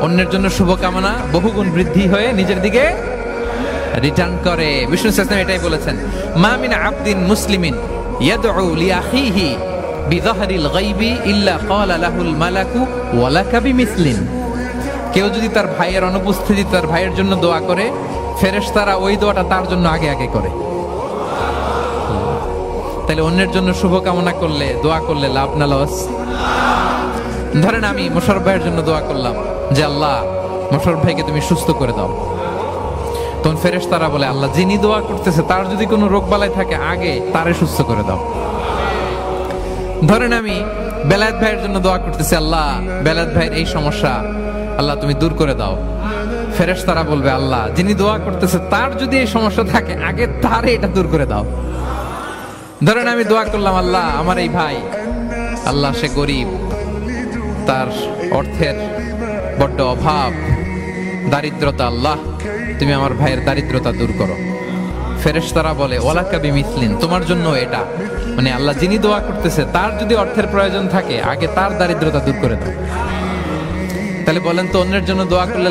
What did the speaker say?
অন্যের জন্য শুভকামনা বহুগুণ বৃদ্ধি হয়ে নিজের দিকে রিটার্ন করে। বিষ্ণু সাল্লাল্লাহু আলাইহি ওয়াসাল্লাম এটাই বলেছেন, মা মিন আবদিন মুসলিমিন ইয়াদউ লিআখিহি বিযাহরিল গায়বি ইল্লা ক্বালা লাহুল মালাকু ওয়া লাকা বিমিসলিন। কেউ যদি তার ভাইয়ের অনুপস্থিতি তার ভাইয়ের জন্য দোয়া করে, ফেরেশতারা ওই দোয়াটা তার জন্য আগে আগে করে। তাহলে অন্যের জন্য শুভকামনা করলে, দোয়া করলে লাভ না লস? ধরেন আমি মোশাররফ ভাইয়ের জন্য দোয়া করলাম যে আল্লাহ মোশাররফ ভাইকে তুমি সুস্থ করে দাও, তখন ফেরেশতারা বলে আল্লাহ যিনি দোয়া করতেছে তার যদি কোনো রোগ বালাই থাকে আগে তারে সুস্থ করে দাও। ধরেন আমি বেলায়েত ভাইয়ের জন্য দোয়া করতেছি, আল্লাহ বেলায়েত ভাইয়ের এই সমস্যা আল্লাহ তুমি দূর করে দাও, ফেরেশতারা বলবে আল্লাহ যিনি দোয়া করতেছে তার যদি এই সমস্যা থাকে আগে তারে এটা দূর করে দাও। ধরেন আমি দোয়া করলাম আল্লাহ আমার এই ভাই, আল্লাহ সে গরিব, তার অর্থের বড্ড অভাব, দারিদ্রতা, আল্লাহ তুমি আমার ভাইয়ের দারিদ্রতা দূর করো। ফেরেশতারা বলে ওয়ালাকা বিমিসলিন, তোমার জন্য এটা, মানে আল্লাহ যিনি দোয়া করতেছে তার যদি অর্থের প্রয়োজন থাকে আগে তার দারিদ্রতা দূর করে দাও। তাহলে বলেন তো অন্যের জন্য দোয়া করলে